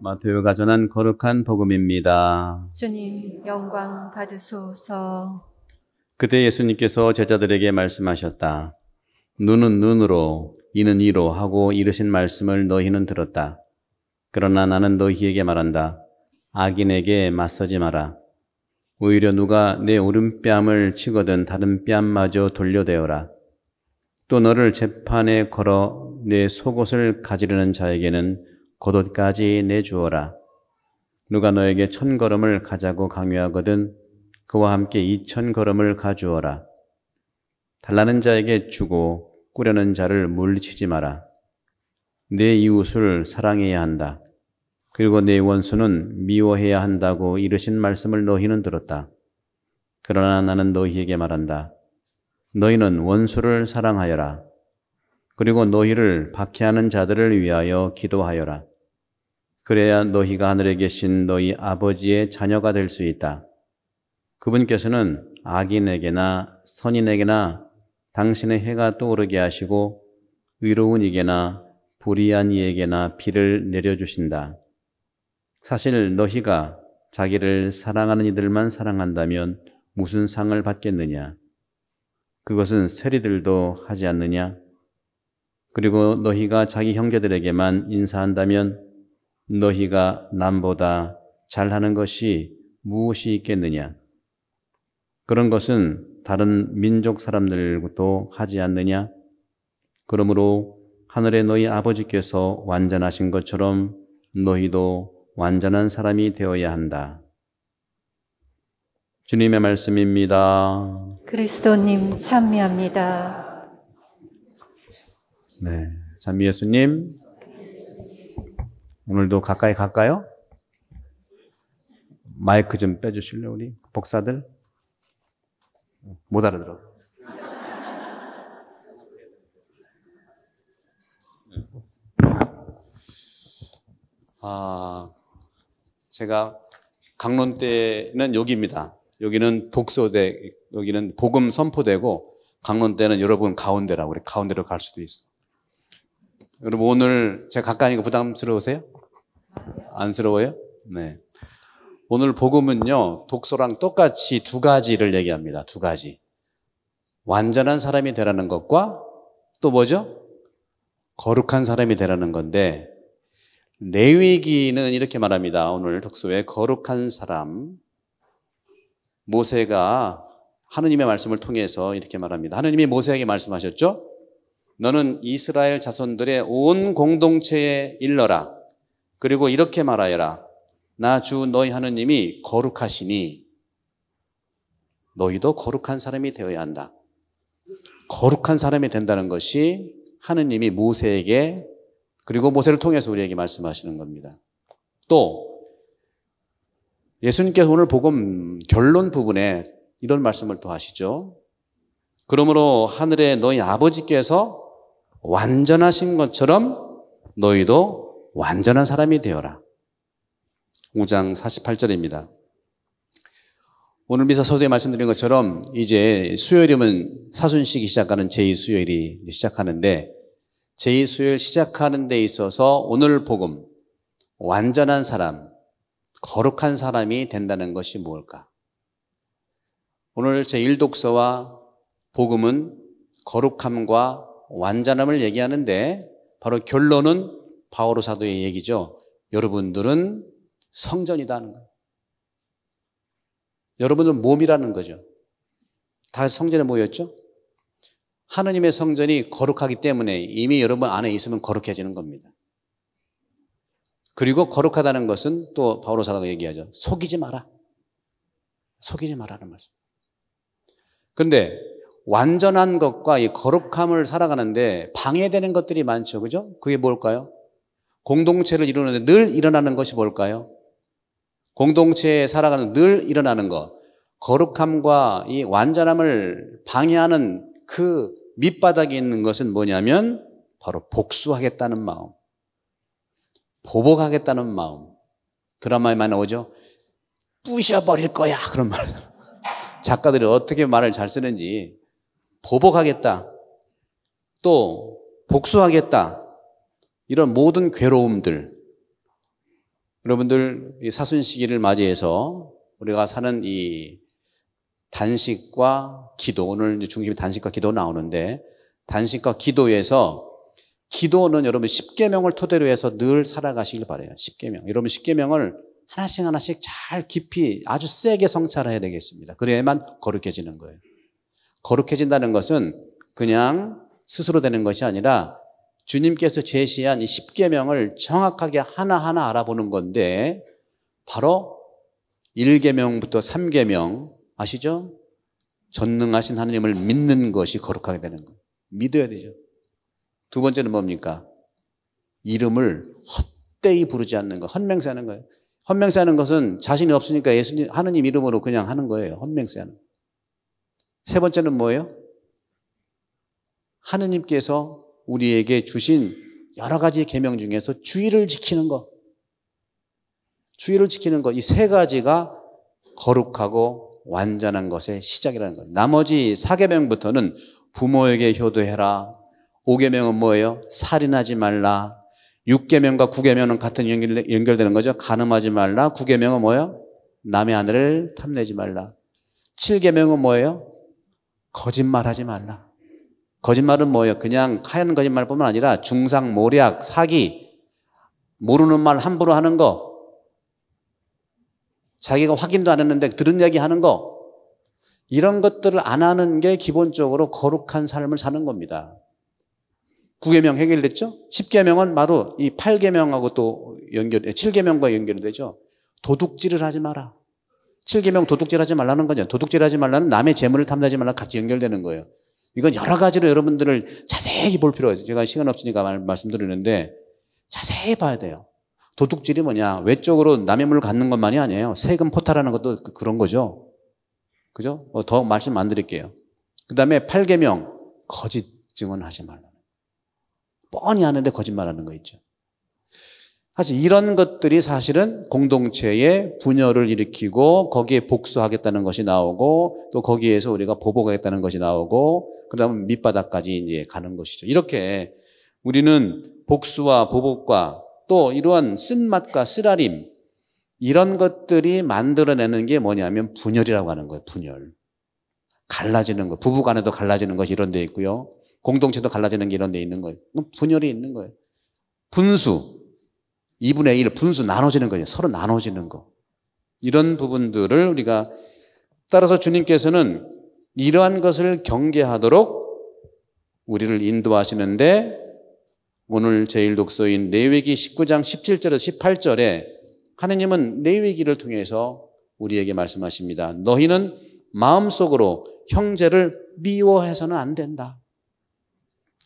마태오가 전한 거룩한 복음입니다. 주님, 영광 받으소서. 그때 예수님께서 제자들에게 말씀하셨다. 눈은 눈으로, 이는 이로 하고 이르신 말씀을 너희는 들었다. 그러나 나는 너희에게 말한다. 악인에게 맞서지 마라. 오히려 누가 내 오른뺨을 치거든 다른 뺨마저 돌려대어라. 또 너를 재판에 걸어 내 속옷을 가지려는 자에게는 겉옷까지 내주어라. 누가 너에게 1000걸음을 가자고 강요하거든 그와 함께 2000걸음을 가주어라. 달라는 자에게 주고 꾸려는 자를 물리치지 마라. 내 이웃을 사랑해야 한다. 그리고 내 원수는 미워해야 한다고 이르신 말씀을 너희는 들었다. 그러나 나는 너희에게 말한다. 너희는 원수를 사랑하여라. 그리고 너희를 박해하는 자들을 위하여 기도하여라. 그래야 너희가 하늘에 계신 너희 아버지의 자녀가 될 수 있다. 그분께서는 악인에게나 선인에게나 당신의 해가 떠오르게 하시고 의로운 이에게나 불의한 이에게나 비를 내려주신다. 사실 너희가 자기를 사랑하는 이들만 사랑한다면 무슨 상을 받겠느냐? 그것은 세리들도 하지 않느냐? 그리고 너희가 자기 형제들에게만 인사한다면 너희가 남보다 잘하는 것이 무엇이 있겠느냐? 그런 것은 다른 민족 사람들도 하지 않느냐? 그러므로 하늘의 너희 아버지께서 완전하신 것처럼 너희도 완전한 사람이 되어야 한다. 주님의 말씀입니다. 그리스도님 찬미합니다. 네, 찬미 예수님, 오늘도 가까이 갈까요? 마이크 좀 빼주실래요, 우리 복사들? 못 알아들어. 제가 강론 때는 여기입니다. 여기는 독서대, 여기는 복음 선포대고 강론 때는 여러분 가운데라고 그래. 가운데로 갈 수도 있어. 여러분 오늘 제가 가까이 가니까 부담스러우세요? 안쓰러워요? 네. 오늘 복음은요, 독서랑 똑같이 두 가지를 얘기합니다. 두 가지. 완전한 사람이 되라는 것과 또 뭐죠? 거룩한 사람이 되라는 건데, 레위기는 이렇게 말합니다. 오늘 독서에 거룩한 사람. 모세가 하느님의 말씀을 통해서 이렇게 말합니다. 하느님이 모세에게 말씀하셨죠? 너는 이스라엘 자손들의 온 공동체에 일러라. 그리고 이렇게 말하여라. 나 주 너희 하느님이 거룩하시니 너희도 거룩한 사람이 되어야 한다. 거룩한 사람이 된다는 것이 하느님이 모세에게 그리고 모세를 통해서 우리에게 말씀하시는 겁니다. 또 예수님께서 오늘 복음 결론 부분에 이런 말씀을 또 하시죠. 그러므로 하늘에 너희 아버지께서 완전하신 것처럼 너희도 완전한 사람이 되어라. 5장 48절입니다. 오늘 미사 서두에 말씀드린 것처럼 이제 수요일이면 사순식이 시작하는 제2수요일이 시작하는데 제2수요일 시작하는 데 있어서 오늘 복음, 완전한 사람, 거룩한 사람이 된다는 것이 무엇일까? 오늘 제1독서와 복음은 거룩함과 완전함을 얘기하는데 바로 결론은 바오로 사도의 얘기죠. 여러분들은 성전이다 하는 거예요. 여러분은 몸이라는 거죠. 다 성전에 모였죠? 하느님의 성전이 거룩하기 때문에 이미 여러분 안에 있으면 거룩해지는 겁니다. 그리고 거룩하다는 것은 또 바오로 사도가 얘기하죠. 속이지 마라. 속이지 마라는 말씀. 그런데 완전한 것과 이 거룩함을 살아가는데 방해되는 것들이 많죠. 그죠? 그게 뭘까요? 공동체를 이루는데 늘 일어나는 것이 뭘까요? 공동체에 살아가는 늘 일어나는 것. 거룩함과 이 완전함을 방해하는 그 밑바닥에 있는 것은 뭐냐면 바로 복수하겠다는 마음. 보복하겠다는 마음. 드라마에 많이 나오죠? 부셔버릴 거야. 그런 말. 작가들이 어떻게 말을 잘 쓰는지. 보복하겠다. 또 복수하겠다. 이런 모든 괴로움들. 여러분들 이 사순 시기를 맞이해서 우리가 사는 이 단식과 기도, 오늘 이제 중심이 단식과 기도 나오는데, 단식과 기도에서 기도는 여러분 10계명을 토대로 해서 늘 살아가시길 바라요. 10계명. 여러분 10계명을 하나씩 하나씩 잘 깊이 아주 세게 성찰해야 되겠습니다. 그래야만 거룩해지는 거예요. 거룩해진다는 것은 그냥 스스로 되는 것이 아니라 주님께서 제시한 이 10계명을 정확하게 하나하나 알아보는 건데, 바로 1계명부터 3계명 아시죠? 전능하신 하나님을 믿는 것이 거룩하게 되는 거예요. 믿어야 되죠. 두 번째는 뭡니까? 이름을 헛되이 부르지 않는 거, 헛맹세하는 거예요. 헛맹세하는 것은 자신이 없으니까 예수님, 하느님 이름으로 그냥 하는 거예요. 헛맹세하는 거. 세 번째는 뭐예요? 하느님께서 우리에게 주신 여러 가지 계명 중에서 주의를 지키는 것. 주의를 지키는 것. 이 세 가지가 거룩하고 완전한 것의 시작이라는 거예요. 나머지 4계명부터는 부모에게 효도해라. 5계명은 뭐예요? 살인하지 말라. 6계명과 9계명은 같은 연결되는 거죠. 간음하지 말라. 9계명은 뭐예요? 남의 아내를 탐내지 말라. 7계명은 뭐예요? 거짓말하지 말라. 거짓말은 뭐예요? 그냥 하얀 거짓말뿐만 아니라 중상, 모략, 사기, 모르는 말 함부로 하는 거, 자기가 확인도 안 했는데 들은 얘기 하는 거, 이런 것들을 안 하는 게 기본적으로 거룩한 삶을 사는 겁니다. 9계명 해결됐죠? 10계명은 바로 이 8계명하고 또 7계명과 연결이 되죠. 도둑질을 하지 마라. 7계명 도둑질하지 말라는 거죠. 도둑질하지 말라는 남의 재물을 탐내지 말라 같이 연결되는 거예요. 이건 여러 가지로 여러분들을 자세히 볼 필요가 있어요. 제가 시간 없으니까 말씀드리는데 자세히 봐야 돼요. 도둑질이 뭐냐? 외적으로 남의 물을 갖는 것만이 아니에요. 세금 포탈하는 것도 그런 거죠. 그죠? 더 말씀 안 드릴게요. 그 다음에 8계명, 거짓 증언하지 말라. 뻔히 아는데 거짓말하는 거 있죠. 사실 이런 것들이 사실은 공동체에 분열을 일으키고 거기에 복수하겠다는 것이 나오고 또 거기에서 우리가 보복하겠다는 것이 나오고 그다음 밑바닥까지 이제 가는 것이죠. 이렇게 우리는 복수와 보복과 또 이러한 쓴맛과 쓰라림 이런 것들이 만들어내는 게 뭐냐면 분열이라고 하는 거예요. 분열. 갈라지는 거. 부부 간에도 갈라지는 것이 이런 데 있고요. 공동체도 갈라지는 게 이런 데 있는 거예요. 분열이 있는 거예요. 분수. 2분의 1 분수 나눠지는 거예요. 서로 나눠지는 거. 이런 부분들을 우리가 따라서 주님께서는 이러한 것을 경계하도록 우리를 인도하시는데 오늘 제1독서인 레위기 19장 17절에서 18절에 하느님은 레위기를 통해서 우리에게 말씀하십니다. 너희는 마음속으로 형제를 미워해서는 안 된다.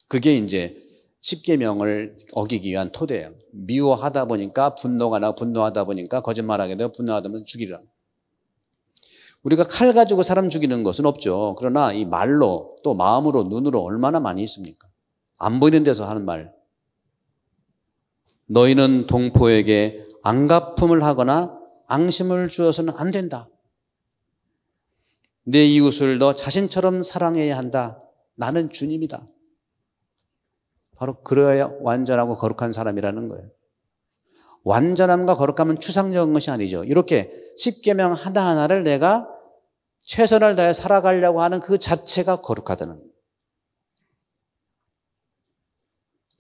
그게 이제 10계명을 어기기 위한 토대예요. 미워하다 보니까 분노가 나고 분노하다 보니까 거짓말하게 되고 분노하다 보면 죽이라. 우리가 칼 가지고 사람 죽이는 것은 없죠. 그러나 이 말로 또 마음으로 눈으로 얼마나 많이 있습니까? 안 보이는 데서 하는 말. 너희는 동포에게 안갚음을 하거나 앙심을 주어서는 안 된다. 내 이웃을 너 자신처럼 사랑해야 한다. 나는 주님이다. 바로 그래야 완전하고 거룩한 사람이라는 거예요. 완전함과 거룩함은 추상적인 것이 아니죠. 이렇게 10계명 하나하나를 내가 최선을 다해 살아가려고 하는 그 자체가 거룩하다는 거예요.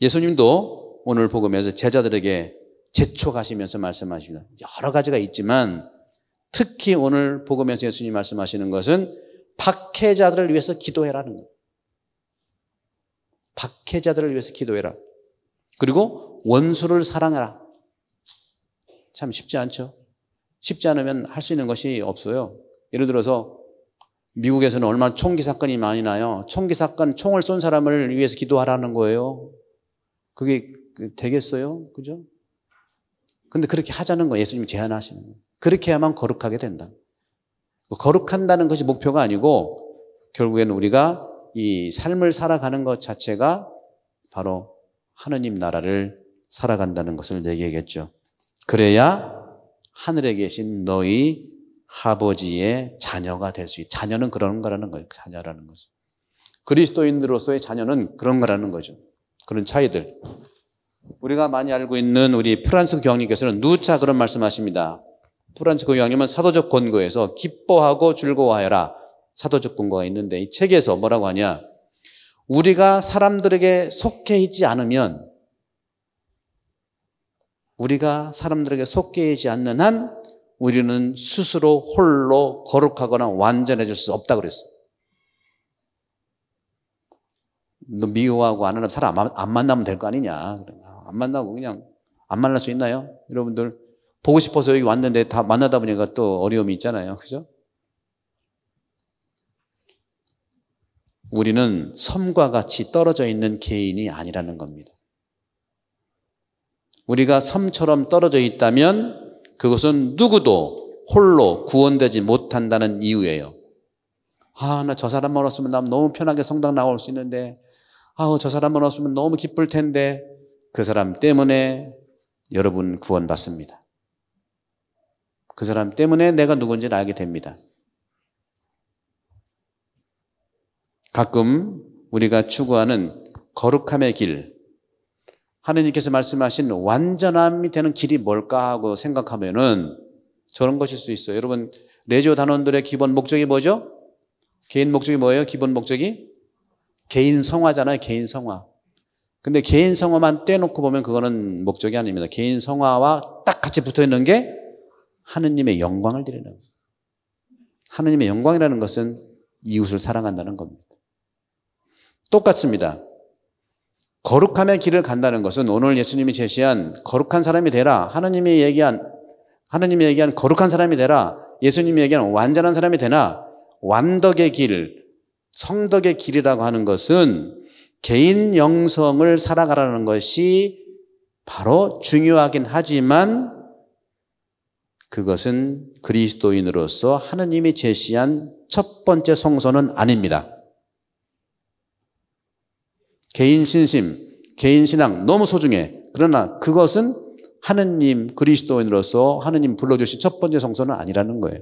예수님도 오늘 복음에서 제자들에게 재촉하시면서 말씀하십니다. 여러 가지가 있지만 특히 오늘 복음에서 예수님이 말씀하시는 것은 박해자들을 위해서 기도해라는 거예요. 박해자들을 위해서 기도해라. 그리고 원수를 사랑해라. 참 쉽지 않죠. 쉽지 않으면 할 수 있는 것이 없어요. 예를 들어서 미국에서는 얼마나 총기 사건이 많이 나요. 총기 사건, 총을 쏜 사람을 위해서 기도하라는 거예요. 그게 되겠어요? 그죠? 근데 그렇게 하자는 거예요. 예수님이 제안하시는 거예요. 그렇게 해야만 거룩하게 된다. 거룩한다는 것이 목표가 아니고 결국에는 우리가 이 삶을 살아가는 것 자체가 바로 하느님 나라를 살아간다는 것을 얘기하겠죠. 그래야 하늘에 계신 너희 아버지의 자녀가 될 수 있다. 자녀는 그런 거라는 거예요. 자녀라는 것은. 그리스도인으로서의 자녀는 그런 거라는 거죠. 그런 차이들. 우리가 많이 알고 있는 우리 프란츠 교황님께서는 누차 그런 말씀하십니다. 프란츠 교황님은 사도적 권고에서 기뻐하고 즐거워하여라 사도적 권고가 있는데 이 책에서 뭐라고 하냐? 우리가 사람들에게 속해 있지 않으면 않는 한 우리는 스스로 홀로 거룩하거나 완전해질 수 없다 그랬어요. 너 미워하고 아는 사람 안 만나면 될 거 아니냐. 안 만나고 그냥 안 만날 수 있나요? 여러분들 보고 싶어서 여기 왔는데 다 만나다 보니까 또 어려움이 있잖아요. 그죠? 우리는 섬과 같이 떨어져 있는 개인이 아니라는 겁니다. 우리가 섬처럼 떨어져 있다면 그것은 누구도 홀로 구원되지 못한다는 이유예요. 나 저 사람만 없으면 난 너무 편하게 성당 나올 수 있는데 저 사람만 없으면 너무 기쁠 텐데 그 사람 때문에 여러분 구원받습니다. 그 사람 때문에 내가 누군지를 알게 됩니다. 가끔 우리가 추구하는 거룩함의 길, 하느님께서 말씀하신 완전함이 되는 길이 뭘까 하고 생각하면은 저런 것일 수 있어요. 여러분, 레지오 단원들의 기본 목적이 뭐죠? 개인 목적이 뭐예요? 기본 목적이? 개인 성화잖아요. 개인 성화. 근데 개인 성화만 떼놓고 보면 그거는 목적이 아닙니다. 개인 성화와 딱 같이 붙어 있는 게 하느님의 영광을 드리는 거예요. 하느님의 영광이라는 것은 이웃을 사랑한다는 겁니다. 똑같습니다. 거룩함의 길을 간다는 것은 오늘 예수님이 제시한 거룩한 사람이 되라. 하느님이 얘기한 거룩한 사람이 되라. 예수님이 얘기한 완전한 사람이 되나. 완덕의 길, 성덕의 길이라고 하는 것은 개인 영성을 살아가라는 것이 바로 중요하긴 하지만 그것은 그리스도인으로서 하느님이 제시한 첫 번째 성소는 아닙니다. 개인 신심, 개인 신앙 너무 소중해. 그러나 그것은 하느님 그리스도인으로서 하느님 불러주신 첫 번째 성소는 아니라는 거예요.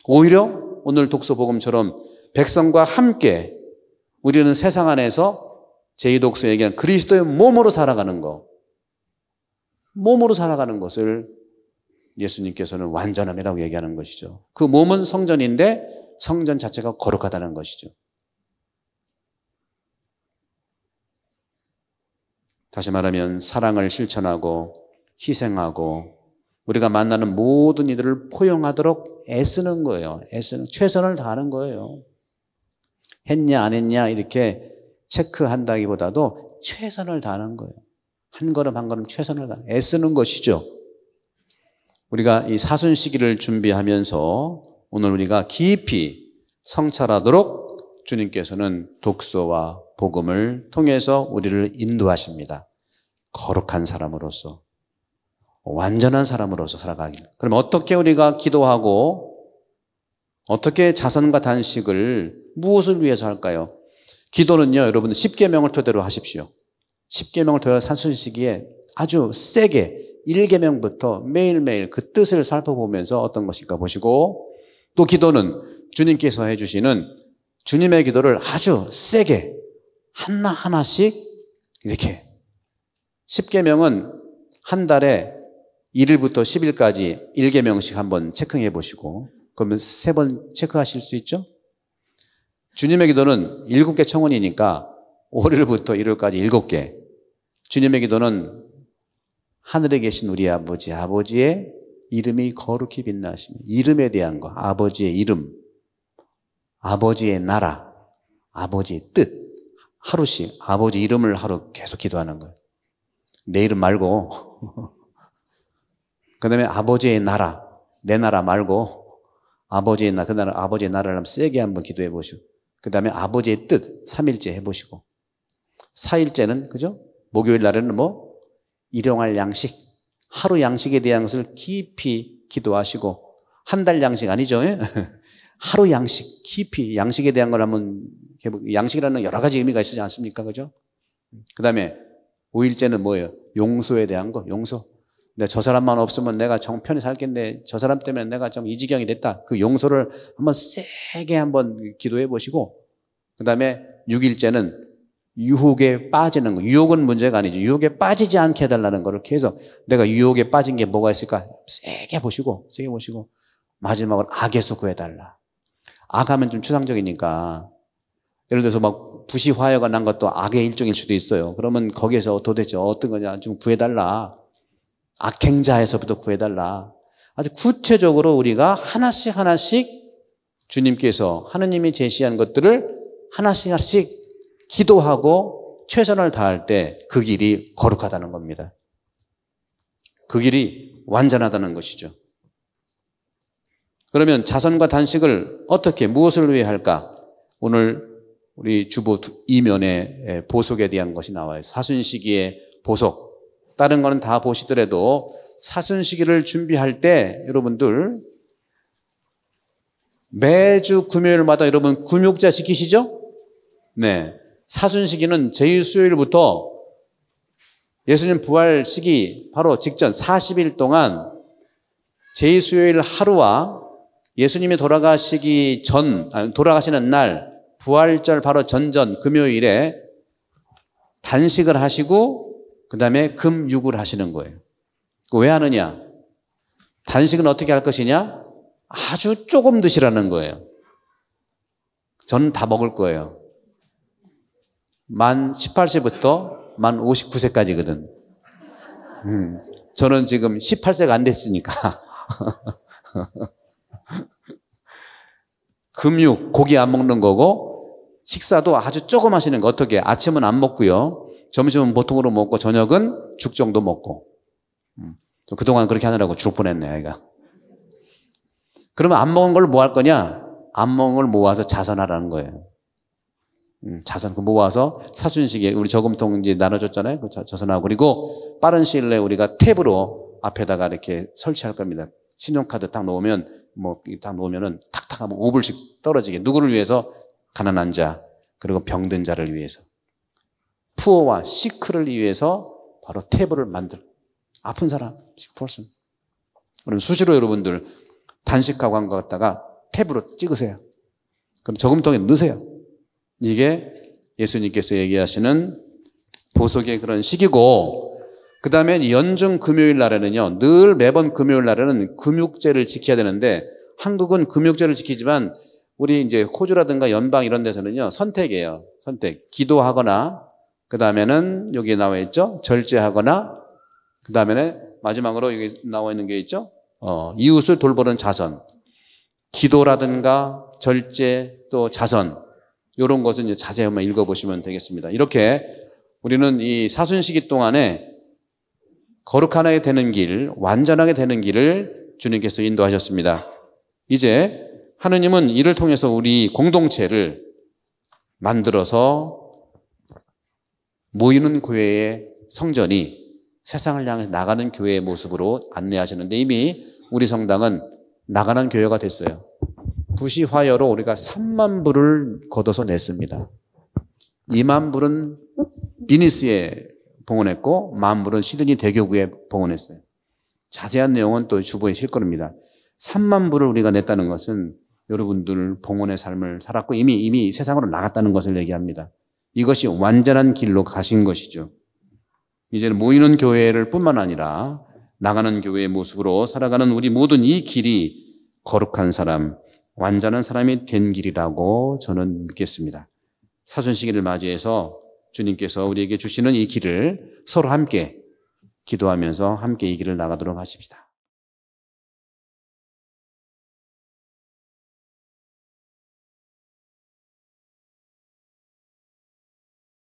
오히려 오늘 독서 복음처럼 백성과 함께 우리는 세상 안에서 제2독서에 얘기한 그리스도의 몸으로 살아가는 것, 몸으로 살아가는 것을 예수님께서는 완전함이라고 얘기하는 것이죠. 그 몸은 성전인데 성전 자체가 거룩하다는 것이죠. 다시 말하면 사랑을 실천하고 희생하고 우리가 만나는 모든 이들을 포용하도록 애쓰는 거예요. 최선을 다하는 거예요. 했냐 안 했냐 이렇게 체크한다기보다도 최선을 다하는 거예요. 한 걸음 한 걸음 최선을 다하는 애쓰는 것이죠. 우리가 이 사순 시기를 준비하면서 오늘 우리가 깊이 성찰하도록 주님께서는 독서와 복음을 통해서 우리를 인도하십니다. 거룩한 사람으로서, 완전한 사람으로서 살아가길. 그럼 어떻게 우리가 기도하고 어떻게 자선과 단식을 무엇을 위해서 할까요? 기도는요, 여러분 10계명을 토대로 하십시오. 10계명을 토대로 사순 시기에 아주 세게 1계명부터 매일매일 그 뜻을 살펴보면서 어떤 것일까 보시고, 또 기도는 주님께서 해주시는 주님의 기도를 아주 세게 하나하나씩 이렇게 10계명은 한 달에 1일부터 10일까지 1계명씩 한번 체크해 보시고 그러면 3번 체크하실 수 있죠? 주님의 기도는 7개 청원이니까 5일부터 1일까지 7개. 주님의 기도는 하늘에 계신 우리 아버지, 아버지의 이름이 거룩히 빛나시며 이름에 대한 거, 아버지의 이름, 아버지의 나라, 아버지의 뜻, 하루씩 아버지 이름을 하루 계속 기도하는 거예요. 내 이름 말고 그 다음에 아버지의 나라, 내 나라 말고 아버지의 나라, 그 나라, 아버지의 나라를 한번 세게 한번 기도해 보시고 그 다음에 아버지의 뜻 3일째 해보시고 4일째는 그죠? 목요일 날에는 뭐? 일용할 양식, 하루 양식에 대한 것을 깊이 기도하시고 한 달 양식 아니죠? 하루 양식, 깊이 양식에 대한 걸 한번 해보고 양식이라는 여러 가지 의미가 있지 않습니까? 그죠? 그 다음에 5일째는 뭐예요? 용서에 대한 거, 용서. 내가 저 사람만 없으면 내가 정편히 살겠네. 저 사람 때문에 내가 좀 이 지경이 됐다. 그 용서를 한번 세게 한번 기도해 보시고, 그 다음에 6일째는 유혹에 빠지는 거. 유혹은 문제가 아니죠. 유혹에 빠지지 않게 해달라는 거를 계속 내가 유혹에 빠진 게 뭐가 있을까? 세게 보시고 마지막으로 악에서 구해달라. 악하면 좀 추상적이니까 예를 들어서 막 부시 화해가 난 것도 악의 일종일 수도 있어요. 그러면 거기에서 도대체 어떤 거냐 좀 구해달라. 악행자에서부터 구해달라. 아주 구체적으로 우리가 하나씩 주님께서 하느님이 제시한 것들을 하나씩 기도하고 최선을 다할 때 그 길이 거룩하다는 겁니다. 그 길이 완전하다는 것이죠. 그러면 자선과 단식을 어떻게 무엇을 위해 할까? 오늘 우리 주보 이면에 보석에 대한 것이 나와요. 사순시기의 보석. 다른 거는 다 보시더라도 사순시기를 준비할 때 여러분들 매주 금요일마다 여러분 금욕자 지키시죠? 네. 사순시기는 제1수요일부터 예수님 부활 시기 바로 직전 40일 동안 제2수요일 하루와 예수님이 돌아가시는 날 부활절 바로 전전 금요일에 단식을 하시고 그 다음에 금육을 하시는 거예요. 왜 하느냐? 단식은 어떻게 할 것이냐? 아주 조금 드시라는 거예요. 저는 다 먹을 거예요. 만 18세부터 만 59세까지거든. 저는 지금 18세가 안 됐으니까. 금육, 고기 안 먹는 거고 식사도 아주 조금 하시는 거. 어떻게? 아침은 안 먹고요. 점심은 보통으로 먹고 저녁은 죽 정도 먹고. 그동안 그렇게 하느라고 죽을 뻔했네, 아이가. 그러면 안 먹은 걸 뭐 할 거냐? 안 먹은 걸 모아서 자선하라는 거예요. 자선, 그 모아서 사순시기에 우리 저금통 이제 나눠줬잖아요. 그 자선하고. 그리고 빠른 시일 내에 우리가 탭으로 앞에다가 이렇게 설치할 겁니다. 신용카드 딱 놓으면은 탁탁 하면 5불씩 떨어지게. 누구를 위해서? 가난한 자, 그리고 병든 자를 위해서. 푸어와 시크를 위해서 바로 탭을 아픈 사람, 시크퍼슨. 그럼 수시로 여러분들 단식하고 한 것 갖다가 탭으로 찍으세요. 그럼 저금통에 넣으세요. 이게 예수님께서 얘기하시는 보석의 그런 시기고, 그 다음에 연중 금요일 날에는요, 늘 매번 금요일 날에는 금육제를 지켜야 되는데, 한국은 금육제를 지키지만, 우리 이제 호주라든가 연방 이런 데서는요, 선택이에요. 선택. 기도하거나, 그 다음에는 여기 나와 있죠? 절제하거나, 그 다음에는 마지막으로 여기 나와 있는 게 있죠? 이웃을 돌보는 자선. 기도라든가 절제 또 자선. 이런 것은 이제 자세히 한번 읽어보시면 되겠습니다. 이렇게 우리는 이 사순시기 동안에 거룩하게 되는 길, 완전하게 되는 길을 주님께서 인도하셨습니다. 이제 하느님은 이를 통해서 우리 공동체를 만들어서 모이는 교회의 성전이 세상을 향해 나가는 교회의 모습으로 안내하시는데 이미 우리 성당은 나가는 교회가 됐어요. 부시화여로 우리가 3만 불을 걷어서 냈습니다. 2만 불은 비니스에 봉헌했고 1만 불은 시드니 대교구에 봉헌했어요. 자세한 내용은 또 주보에 실 겁니다. 3만 불을 우리가 냈다는 것은 여러분들 봉헌의 삶을 살았고 이미 세상으로 나갔다는 것을 얘기합니다. 이것이 완전한 길로 가신 것이죠. 이제는 모이는 교회를 뿐만 아니라 나가는 교회의 모습으로 살아가는 우리 모든 이 길이 거룩한 사람, 완전한 사람이 된 길이라고 저는 믿겠습니다. 사순시기를 맞이해서 주님께서 우리에게 주시는 이 길을 서로 함께 기도하면서 함께 이 길을 나가도록 하십시다.